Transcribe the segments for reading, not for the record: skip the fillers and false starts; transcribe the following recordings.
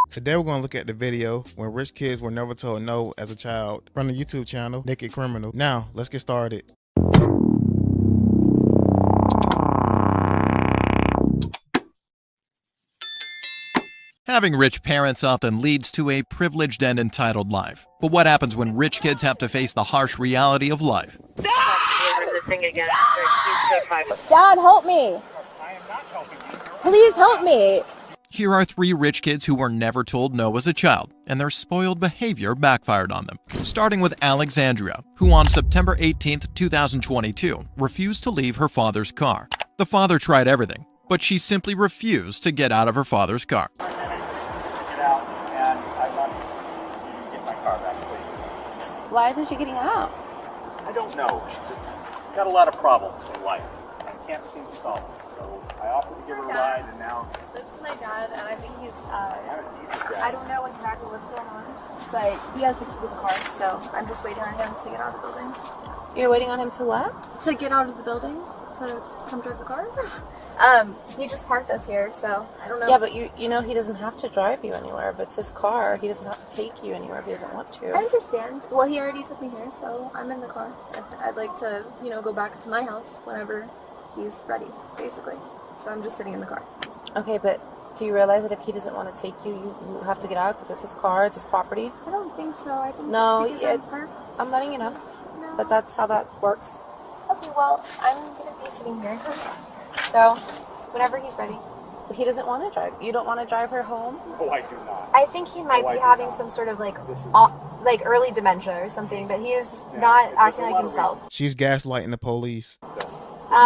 Today we're going to look at the video when rich kids were never told no as a child from the YouTube channel Naked Criminal. Now, let's get started. Having rich parents often leads to a privileged and entitled life. But what happens when rich kids have to face the harsh reality of life? Dad, help me! Please help me! Here are three rich kids who were never told no as a child, and their spoiled behavior backfired on them. Starting with Alexandria, who on September 18, 2022, refused to leave her father's car. The father tried everything, but she simply refused to get out of her father's car. Why isn't she getting out? I don't know. She's got a lot of problems in life. I can't seem to solve them. So I offered to give her a ride, and now... This is my dad, and I think he's, I don't know exactly what's going on, but he has the key to the car, so I'm just waiting on him to get out of the building. You're waiting on him to what? To get out of the building, to come drive the car. He just parked us here, so I don't know. Yeah, but you know he doesn't have to drive you anywhere, but it's his car. He doesn't have to take you anywhere if he doesn't want to. I understand. Well, he already took me here, so I'm in the car. I'd like to, go back to my house whenever he's ready, basically. So I'm just sitting in the car. Okay, but do you realize that if he doesn't want to take you, you have to get out because it's his car, it's his property? I don't think so. I think I'm letting you know. No. But that's how that works. Okay, well, I'm going to be sitting here. So, whenever he's ready. But he doesn't want to drive. You don't want to drive her home? No, I do not. I think he might be having some sort of like early dementia or something, but he is not acting like himself. She's gaslighting the police.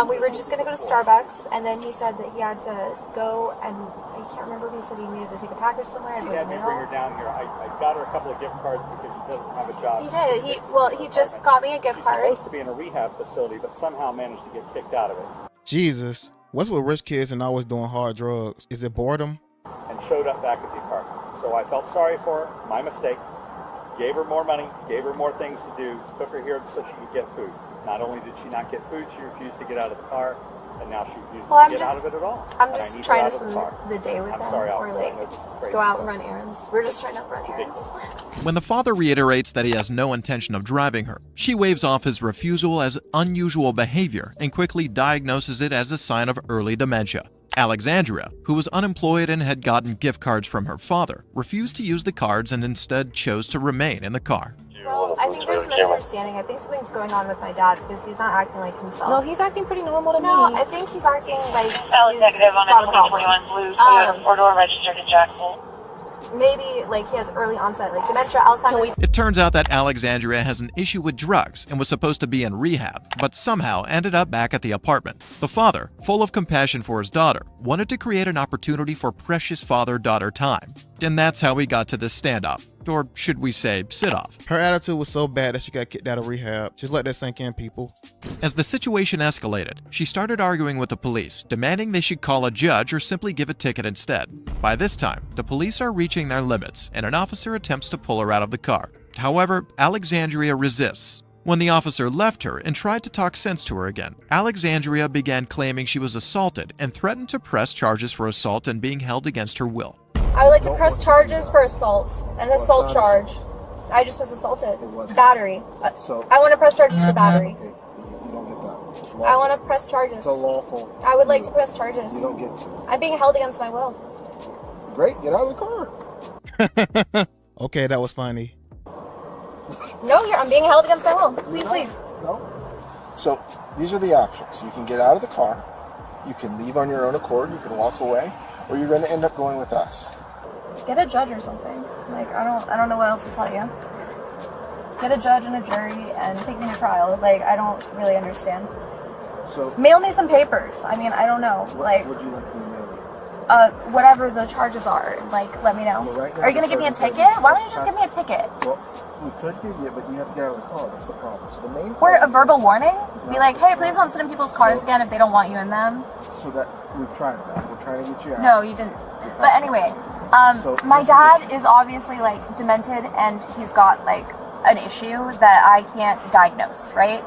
We were just going to go to Starbucks, and then he said that he had to go, and I can't remember if he said he needed to take a package somewhere. He had me bring her down here. I got her a couple of gift cards because she doesn't have a job. He did. He just got me a gift card. She's supposed to be in a rehab facility, but somehow managed to get kicked out of it. Jesus, what's with rich kids and always doing hard drugs? Is it boredom? And showed up back at the apartment. So I felt sorry for her, my mistake. Gave her more money, gave her more things to do, took her here so she could get food. Not only did she not get food, she refused to get out of the car, and now she refuses to get out of it at all. I'm just trying to spend the day with him, or go out and run errands. We're just trying to run errands. When the father reiterates that he has no intention of driving her, she waves off his refusal as unusual behavior and quickly diagnoses it as a sign of early dementia. Alexandria, who was unemployed and had gotten gift cards from her father, refused to use the cards and instead chose to remain in the car. Well, I think there's a misunderstanding. I think something's going on with my dad because he's not acting like himself. No, he's acting pretty normal to me. No, I think he's acting like he's negative on got a problem. 2021 blue Toyota four-door registered in Jacksonville. Maybe like he has early onset like dementia, Alzheimer's. It turns out that Alexandria has an issue with drugs and was supposed to be in rehab, but somehow ended up back at the apartment. The father, full of compassion for his daughter, wanted to create an opportunity for precious father-daughter time. And that's how we got to this standoff. Or should we say, sit-off. Her attitude was so bad that she got kicked out of rehab. Just let that sink in, people. As the situation escalated, she started arguing with the police, demanding they should call a judge or simply give a ticket instead. By this time, the police are reaching their limits, and an officer attempts to pull her out of the car. However, Alexandria resists. When the officer left her and tried to talk sense to her again, Alexandria began claiming she was assaulted and threatened to press charges for assault and being held against her will. I would like to press charges for assault, an assault charge. I just was assaulted. Battery. I want to press charges for battery. You don't get that. It's lawful. I want to press charges. It's a lawful. I would like to press charges. You don't get to. I'm being held against my will. Great, get out of the car. Okay, that was funny. No, I'm being held against my will. Please leave. No. So these are the options. You can get out of the car. You can leave on your own accord. You can walk away, or you're going to end up going with us. Get a judge or something. Like I don't know what else to tell you. Get a judge and a jury and take me to trial. Like I don't really understand. So mail me some papers. I mean I don't know. What would you like to be mailed? Whatever the charges are. Like let me know. Well, right now, are you gonna give me a ticket? Why don't you just give me a ticket? Well, we could give you, but you have to get out of the car. That's the problem. So the main. Or a verbal warning. Be like, hey, please don't sit in people's cars again if they don't want you in them. So that we've tried that. We're trying to get you out. No, you didn't. But anyway. My dad is obviously like demented and he's got like an issue that I can't diagnose, right?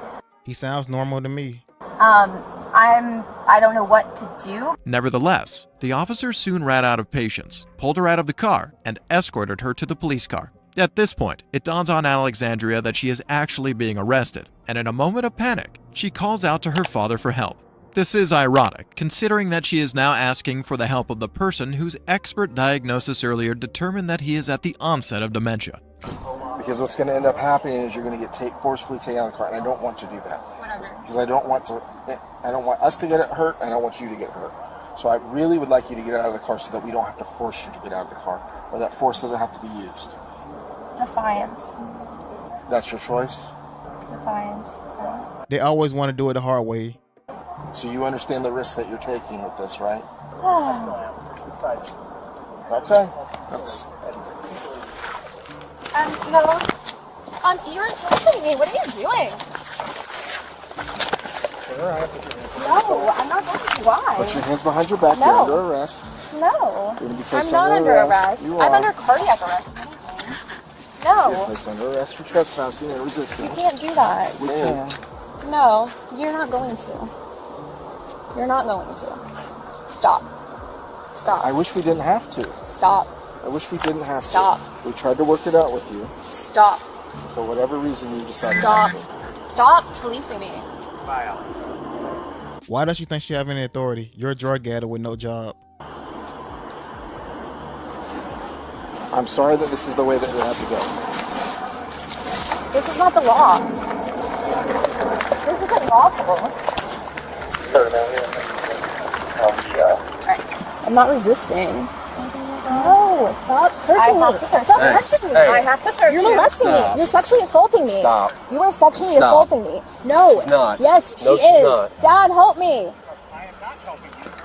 He sounds normal to me. I don't know what to do. Nevertheless, The officers soon ran out of patience, pulled her out of the car, and escorted her to the police car. At this point, it dawns on Alexandria that she is actually being arrested, and in a moment of panic, she calls out to her father for help. This is ironic, considering that she is now asking for the help of the person whose expert diagnosis earlier determined that he is at the onset of dementia. Because what's going to end up happening is you're going to get forcefully taken out of the car, and I don't want to do that. Because I don't want us to get hurt, and I don't want you to get hurt. So I really would like you to get out of the car so that we don't have to force you to get out of the car, or that force doesn't have to be used. Defiance. That's your choice? Defiance. They always want to do it the hard way. So you understand the risk that you're taking with this, right? Okay. No. You're insulting me. What are you doing? No, I'm not going to. Why? Put your hands behind your back. No. You're under arrest. No. You're going to be placed I'm not under arrest. You I'm are. under cardiac arrest. You're No. placed under arrest for trespassing and resisting. You can't do that. We can. No, you're not going to. You're not going to. Stop. Stop. I wish we didn't have to. Stop. I wish we didn't have Stop. to. We tried to work it out with you. Stop. For whatever reason you decided Stop. not to. Stop policing me. Why does she think she have any authority? You're a drug addict with no job. I'm sorry that this is the way that it had to go. This is not the law. This isn't lawful. Alright. I'm not resisting. No, stop searching me. Stop touching me. I have to search you. You're molesting me. You're sexually assaulting me. Stop. You are sexually assaulting me. No. She's not. Yes, she No, she's is. not. Dad, help me.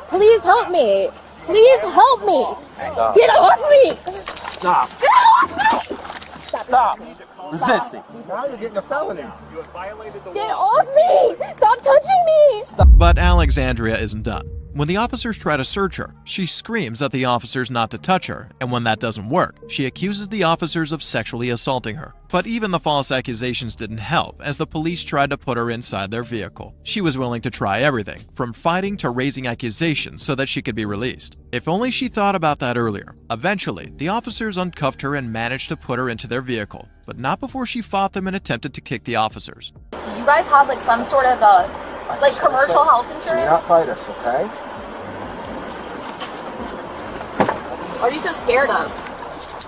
Please help me. Please help me. Stop. Get off me. Stop. Get off me. Stop. Resisting. Now you're getting a felony. Get off me. Stop touching me. But Alexandria isn't done. When the officers try to search her, she screams at the officers not to touch her, and when that doesn't work, she accuses the officers of sexually assaulting her. But even the false accusations didn't help, as the police tried to put her inside their vehicle. She was willing to try everything, from fighting to raising accusations so that she could be released. If only she thought about that earlier. Eventually, the officers uncuffed her and managed to put her into their vehicle, but not before she fought them and attempted to kick the officers. Do you guys have like some sort of commercial health Do insurance? not fight us, okay? What are you so scared of?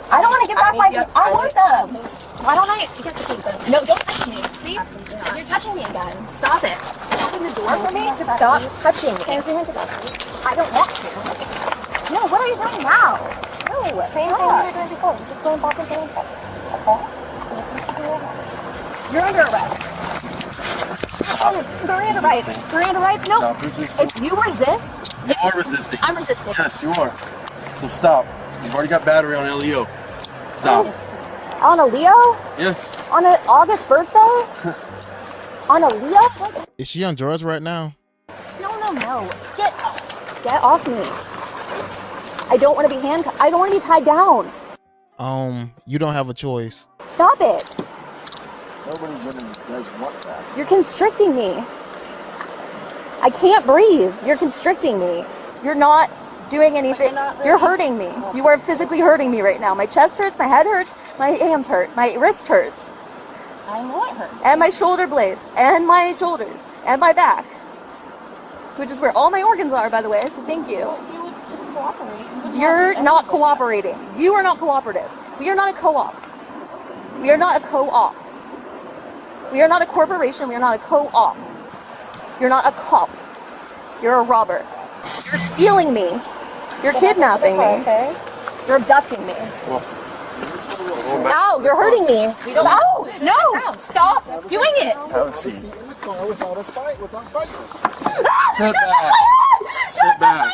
I don't want to give back my keys. I want them. Why don't I get the keys? No, don't touch me. See? You're touching me again. Stop it. Open the door for me. Stop touching me. I don't want to. No, what are you doing now? No, same thing you were doing before. Just going back and forth. Okay? You're under arrest. Miranda rights. Miranda rights? No. If you resist, You are resisting. I'm resisting. Yes, you are. So stop. You've already got battery on LEO. Stop. On a Leo? Yes. On an August birthday? On a Leo? Is she on drugs right now? No. Get off me. I don't want to be handcuffed. I don't want to be tied down. You don't have a choice. Stop it. Nobody really does want that. You're constricting me. I can't breathe. You're constricting me. You're not doing anything. You're hurting me. You are physically hurting me right now. My chest hurts, my head hurts, my hands hurt, my wrist hurts. I know it hurts. And my shoulder blades, and my shoulders, and my back. Which is where all my organs are, by the way, so thank you. You would just cooperate. You're not cooperating. You are not cooperative. We are not a co-op. We are not a co-op. We are not a corporation. We are not a co-op. You're not a cop. You're a robber. You're stealing me. You're kidnapping me. You're abducting me. Ow, you're hurting me. Ow, no, stop doing it. Have a seat. Without us fight, without fighting. Sit back. Sit back.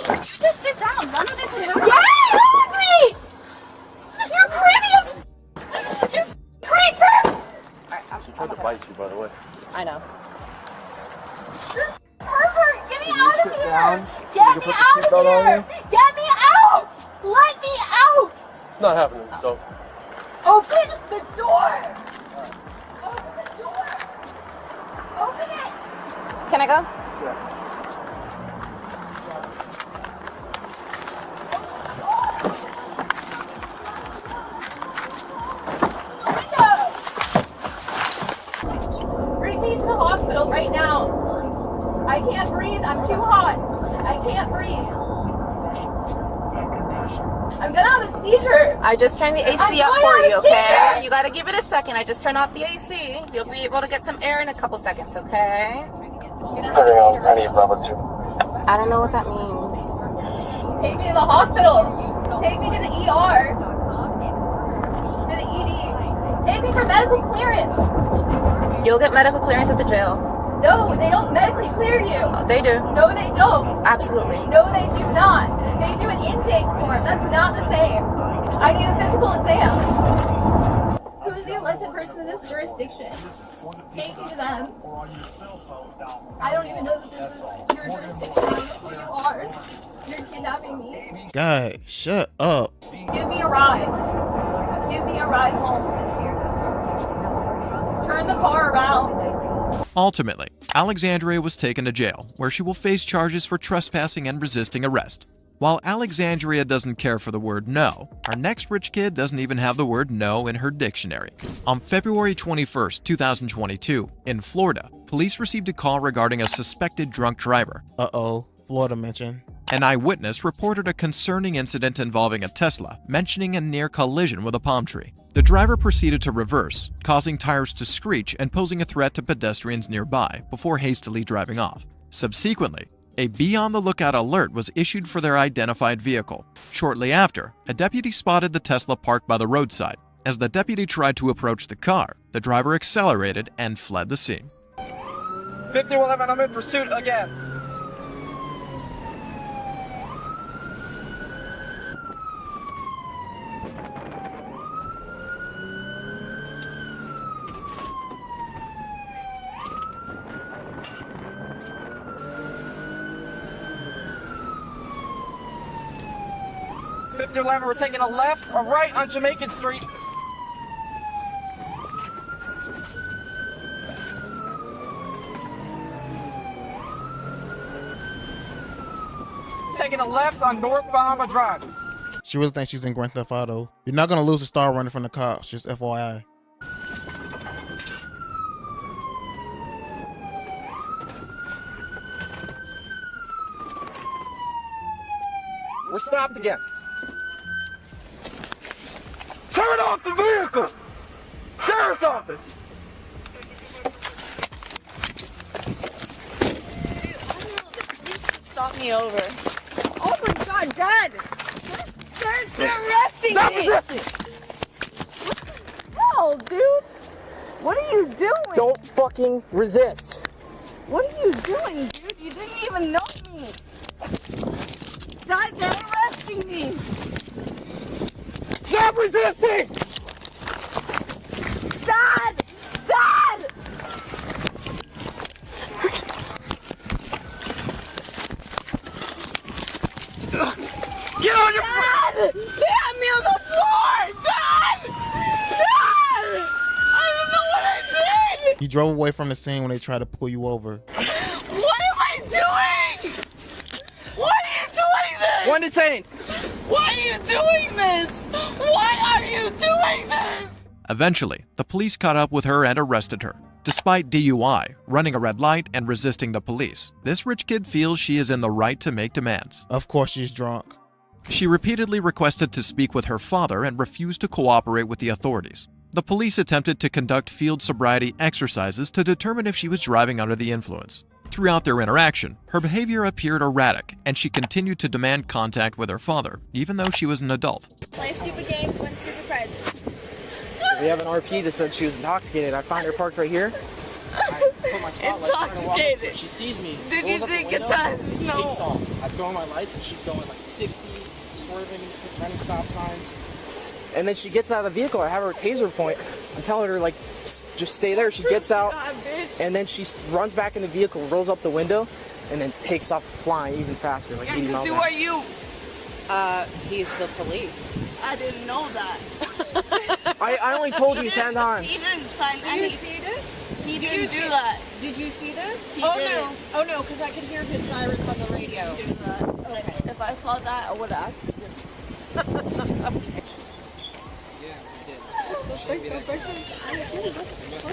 You just sit down. None of this would happen. Get off me! You're creepy as you creeper! She tried to bite you, by the way. I know. Pervert, get me out of sit here! down? Get You me can put the out of seatbelt on here! you? Get me out! Let me out! It's not happening, so. Open the door! Open the door! Open it! Can I go? Yeah. I can't breathe. I'm too hot. I can't breathe. I'm gonna have a seizure. I just turned the AC I'm up going for to have you, a okay? seizure. You gotta give it a second. I just turned off the AC. You'll be able to get some air in a couple seconds, okay? I need Bravo 2. I don't know what that means. Take me to the hospital. Take me to the ER. To the ED. Take me for medical clearance. You'll get medical clearance at the jail. No, they don't medically clear you. Oh, they do. No, they don't. Absolutely. No, they do not. They do an intake form. That's not the same. I need a physical exam. Who's the elected person in this jurisdiction? Take me to them. I don't even know that this is your jurisdiction. I don't know who you are. You're kidnapping me. God, shut up. Give me a ride. Give me a ride home. Turn the car around. Ultimately, Alexandria was taken to jail, where she will face charges for trespassing and resisting arrest. While Alexandria doesn't care for the word no, our next rich kid doesn't even have the word no in her dictionary. On February 21st, 2022, in Florida, police received a call regarding a suspected drunk driver. Uh-oh, Florida mention. An eyewitness reported a concerning incident involving a Tesla, mentioning a near collision with a palm tree. The driver proceeded to reverse, causing tires to screech and posing a threat to pedestrians nearby before hastily driving off. Subsequently, a be on the lookout alert was issued for their identified vehicle. Shortly after, a deputy spotted the Tesla parked by the roadside. As the deputy tried to approach the car, the driver accelerated and fled the scene. 5111, I'm in pursuit again. We're taking a left or right on Jamaican Street. Taking a left on North Bahama Drive. She really thinks she's in Grand Theft Auto. You're not gonna lose a star running from the cops, just FYI. We're stopped again. Turn off the vehicle! Sheriff's office! Stop me over. Oh my god, Dad! They're arresting Stop me! resisting! No, dude! What are you doing? Don't fucking resist. What are you doing, dude? You didn't even know me! Dad, they're arresting me! Stop resisting! Dad! Dad! Get on your Dad! They have me on the floor! Dad! Dad! I don't know what I did! He drove away from the scene when they tried to pull you over. What am I doing? Why are you doing this? One detained. Why are you doing this? Why are you doing this? Eventually, the police caught up with her and arrested her. Despite DUI, running a red light, and resisting the police, this rich kid feels she is in the right to make demands. Of course she's drunk. She repeatedly requested to speak with her father and refused to cooperate with the authorities. The police attempted to conduct field sobriety exercises to determine if she was driving under the influence. Throughout their interaction, her behavior appeared erratic, and she continued to demand contact with her father, even though she was an adult. Play stupid games, win stupid prizes. We have an RP that said she was intoxicated. I find her parked right here. I put my spotlight trying to walk up to her. She sees me. Did you think it's us? No. Takes off. I throw my lights and she's going like 60, swerving, running stop signs. And then she gets out of the vehicle. I have her taser point. I'm telling her like, just stay there. She gets out, and then she runs back in the vehicle, rolls up the window, and then takes off flying even faster, like 80 miles an Who hour. are you? He's the police. I didn't know that. I only told you 10 times. He didn't sign Did you see this? He didn't do that. Did you see this? He Oh did. no! Oh no! Because I could hear his sirens on the radio. He did that. Okay. If I saw that, I would have acted different.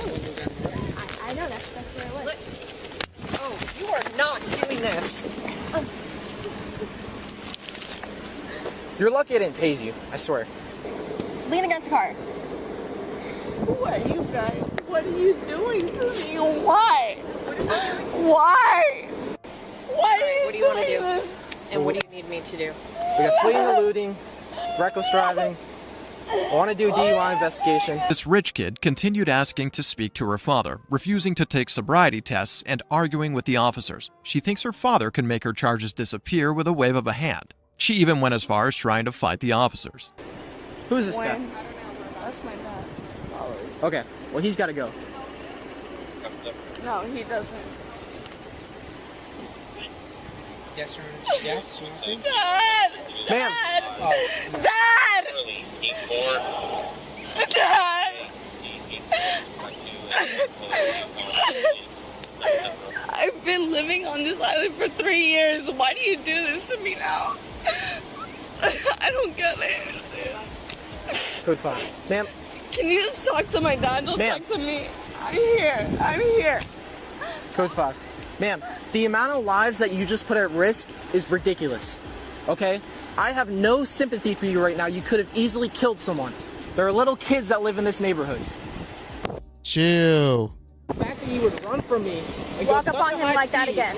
I know that's where it was. Oh, you are not penis. You're lucky I didn't tase you, I swear. Lean against the car. What are you guys? What are you doing to me? Why? Why? Why are you What do you want to doing do? this? And what do you need me to do? We got fleeing, eluding, reckless driving. I want to do a DUI investigation. This rich kid continued asking to speak to her father, refusing to take sobriety tests and arguing with the officers. She thinks her father can make her charges disappear with a wave of a hand. She even went as far as trying to fight the officers. Who is this guy? That's my dad. Okay, well, he's got to go. No, he doesn't. Yes, sir. Yes, sir. Dad! Ma'am. Dad! Dad! I've been living on this island for 3 years. Why do you do this to me now? I don't get it. Code 5. Ma'am. Can you just talk to my dad? Don't talk to me. I'm here. I'm here. Code 5. Ma'am, the amount of lives that you just put at risk is ridiculous. Okay? I have no sympathy for you right now. You could have easily killed someone. There are little kids that live in this neighborhood. Chill. The fact that you would run from me and Walk go up on such a him high like that speed. again.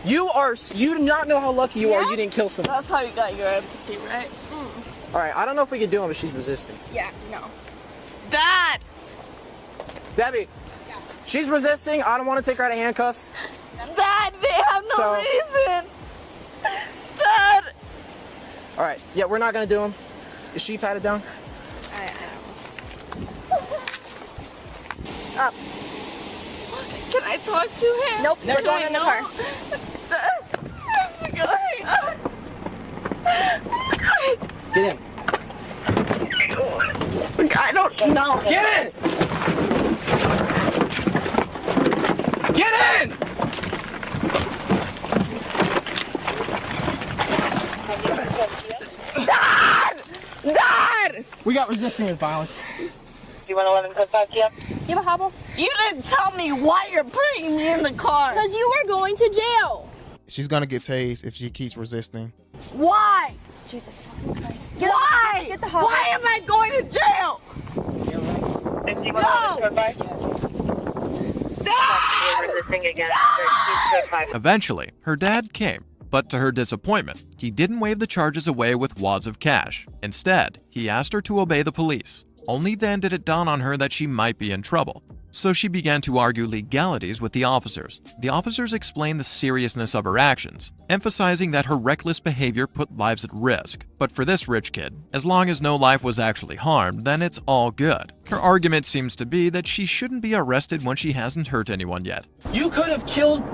You do not know how lucky you are you didn't kill someone. That's how you got your empathy, right? Alright, I don't know if we can do it, but she's resisting. Yeah, no. Dad! Debbie, she's resisting. I don't want to take her out of handcuffs. Dad, they have no reason. Dad! Alright, yeah, we're not going to do him. Is she patted down? Up. Can I talk to him? Nope, Can we're going I in the know? car. I'm going. Get in. I don't know. Get in! Get in! Dad! Dad! We got resisting with violence. You want 11 code 5 TM? You have a hobble? You didn't tell me why you're bringing me in the car. Because you were going to jail. She's gonna get tased if she keeps resisting. Why? Jesus fucking Christ. Why? Get the hobble. Why am I going to jail? No! Code 5? Dad! Resisting again. No! Code 5. Eventually, her dad came, but to her disappointment, he didn't wave the charges away with wads of cash. Instead, he asked her to obey the police. Only then did it dawn on her that she might be in trouble. So she began to argue legalities with the officers. The officers explained the seriousness of her actions, emphasizing that her reckless behavior put lives at risk. But for this rich kid, as long as no life was actually harmed, then it's all good. Her argument seems to be that she shouldn't be arrested when she hasn't hurt anyone yet. You could have killed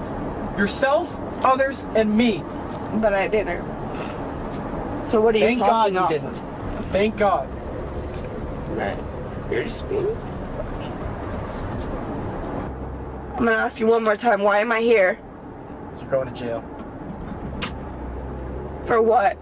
yourself, others, and me. But I didn't. So what are you Thank God talking you about? didn't. Thank God. Right. You're just being... I'm gonna ask you one more time, why am I here? You're going to jail. For what?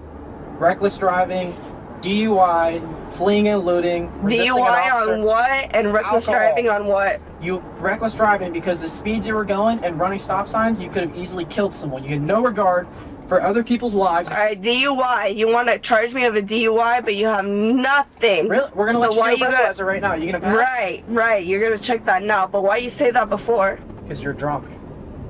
Reckless driving, DUI, fleeing and eluding, resisting an DUI officer. on what? And reckless Alcohol. driving on what? You reckless driving because the speeds you were going and running stop signs, you could have easily killed someone. You had no regard for other people's lives. Alright, DUI. You want to charge me of a DUI, but you have nothing. Really? We're gonna let So why you do a you breathalyzer right now. You gonna pass? Right. You're gonna check that now. But why you say that before? Because you're drunk.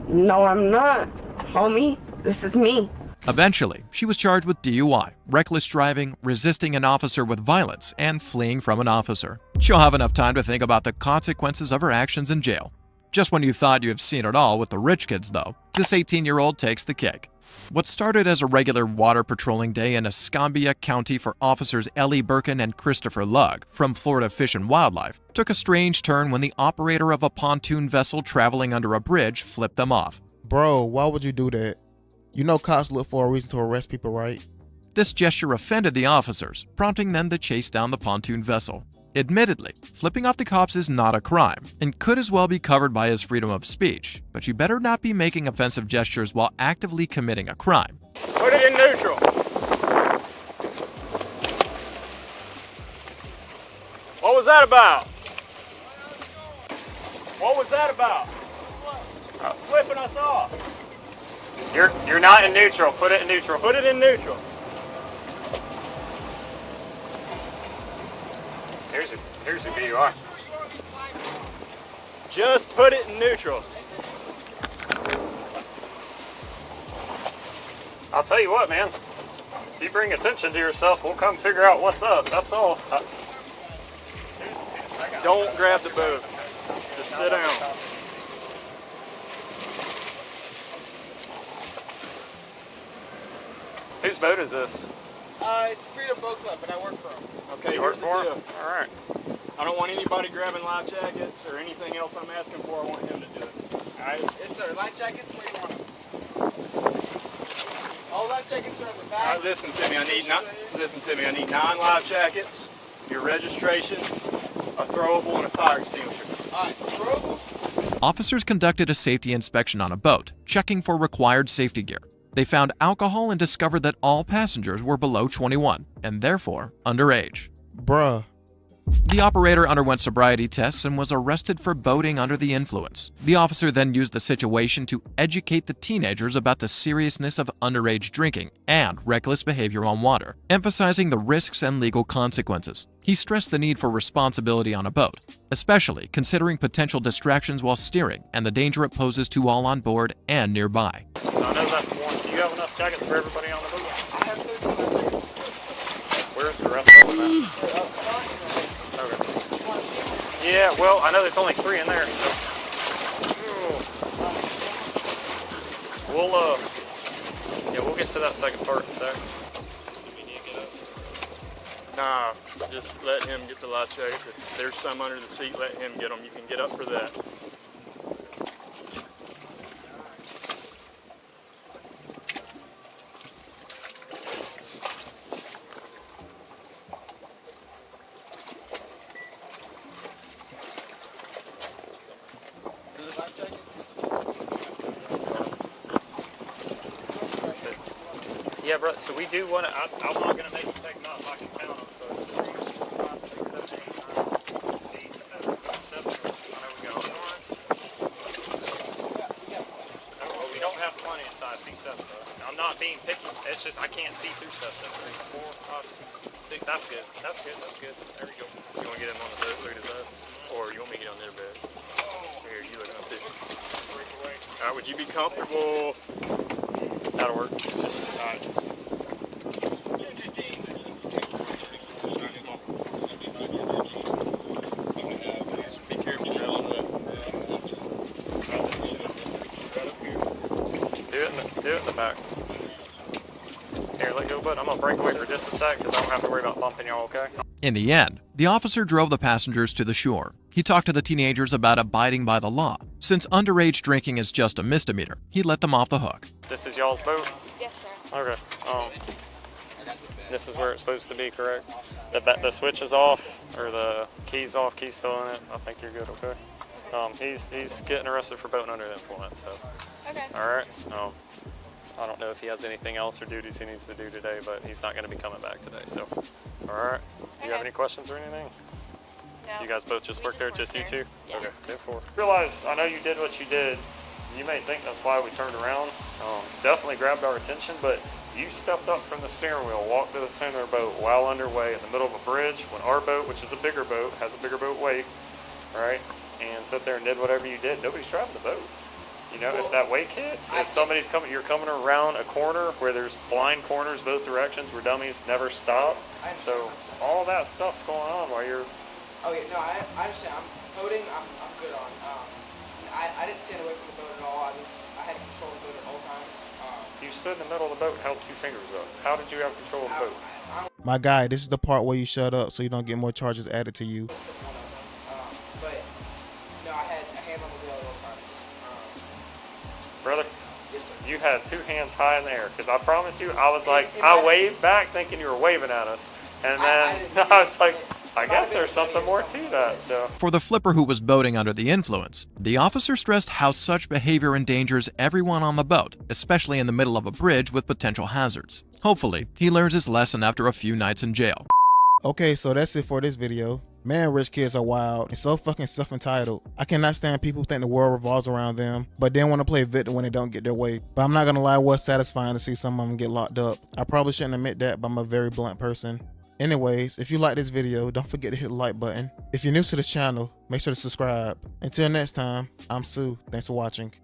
No, I'm not, homie. This is me. Eventually, she was charged with DUI, reckless driving, resisting an officer with violence, and fleeing from an officer. She'll have enough time to think about the consequences of her actions in jail. Just when you thought you have seen it all with the rich kids, though, this 18-year-old takes the cake. What started as a regular water patrolling day in Escambia County for officers Ellie Birkin and Christopher Lugg from Florida Fish and Wildlife took a strange turn when the operator of a pontoon vessel traveling under a bridge flipped them off. Bro, why would you do that? You know cops look for a reason to arrest people, right? This gesture offended the officers, prompting them to chase down the pontoon vessel. Admittedly, flipping off the cops is not a crime and could as well be covered by his freedom of speech, but you better not be making offensive gestures while actively committing a crime. Put it in neutral. What was that about? What was that about? Flipping us off. You're not in neutral. Put it in neutral. Put it in neutral. Here's your DUI. Just put it in neutral. I'll tell you what, man. If you bring attention to yourself, we'll come figure out what's up. That's all. Don't grab the boat. Just sit down. Whose boat is this? It's Freedom Boat Club, but I work for them. Okay, you work for him? All right. I don't want anybody grabbing life jackets or anything else I'm asking for. I want him to do it. All right? Yes, sir. Life jackets, where you want them? All life jackets are on the back. All right, listen to me. I need 9 life jackets, your registration, a throwable, and a fire extinguisher. All right, throwable. Officers conducted a safety inspection on a boat, checking for required safety gear. They found alcohol and discovered that all passengers were below 21 and therefore underage. Bruh. The operator underwent sobriety tests and was arrested for boating under the influence. The officer then used the situation to educate the teenagers about the seriousness of underage drinking and reckless behavior on water, emphasizing the risks and legal consequences. He stressed the need for responsibility on a boat, especially considering potential distractions while steering and the danger it poses to all on board and nearby. So I know that's one. Do you have enough jackets for everybody on the boat? I have 13 life jackets. Where's the rest of them at? Okay. Yeah, well, I know there's only 3 in there, so. We'll get to that second part in a sec. Nah, just let him get the life jackets. If there's some under the seat, let him get them. You can get up for that. Yeah, bro, so we do want to, I'm not going to make a mistake, not if I can count them, but 3, 4, 5, 6, 7, 8, 9, 8, 7, 7, I know we got 1. Well, we don't have plenty inside, I see 7, bro. I'm not being picky, it's just I can't see through stuff. So 3, 4, 5, 6, that's good, that's good, that's good. There we go. You want to get him on the boat, look at his bed? Or you want me to get on their bed? Here, you look up too. Alright, would you be comfortable? That'll work. Just, alright. Be careful, travel that. Do it in the back. Here, let go, bud. I'm gonna break away for just a sec because I don't have to worry about bumping y'all, okay? In the end, the officer drove the passengers to the shore. He talked to the teenagers about abiding by the law. Since underage drinking is just a misdemeanor, he let them off the hook. This is y'all's boat? Yes, sir. Okay. This is where it's supposed to be, correct? The switch is off, or the key's off, key's still in it. I think you're good, okay? He's getting arrested for boating under the influence, so. Okay. All right. I don't know if he has anything else or duties he needs to do today, but he's not going to be coming back today, so. All right. Do you have any questions or anything? No. Do you guys both just work there, just you two? Yes. Okay, 10-4. Realize, I know you did what you did. You may think that's why we turned around. Definitely grabbed our attention, but you stepped up from the steering wheel, walked to the center of the boat while underway in the middle of a bridge when our boat, which is a bigger boat, has a bigger boat weight, right? And sat there and did whatever you did. Nobody's driving the boat. You know, if that wake hits, if somebody's coming, you're coming around a corner where there's blind corners both directions where dummies never stop. So all that stuff's going on while you're. Oh yeah, no, I understand. I'm boating. I'm good on. I didn't stand away from the boat at all. I had control of the boat at all times. You stood in the middle of the boat and held 2 fingers up. How did you have control of the boat? My guy, this is the part where you shut up so you don't get more charges added to you. But no, I had a hand on the wheel at all times. Brother? Yes, sir. You had 2 hands high in the air, because I promise you, I was like, I waved back thinking you were waving at us. And then I was like, I guess there's something more to that, so. For the flipper who was boating under the influence, the officer stressed how such behavior endangers everyone on the boat, especially in the middle of a bridge with potential hazards. Hopefully, he learns his lesson after a few nights in jail. Okay, so that's it for this video. Man, rich kids are wild and so fucking self-entitled. I cannot stand people who think the world revolves around them, but then want to play victim when they don't get their way. But I'm not gonna lie, it was satisfying to see some of them get locked up. I probably shouldn't admit that, but I'm a very blunt person. Anyways, if you like this video, don't forget to hit the like button. If you're new to this channel, make sure to subscribe. Until next time, I'm Sue. Thanks for watching.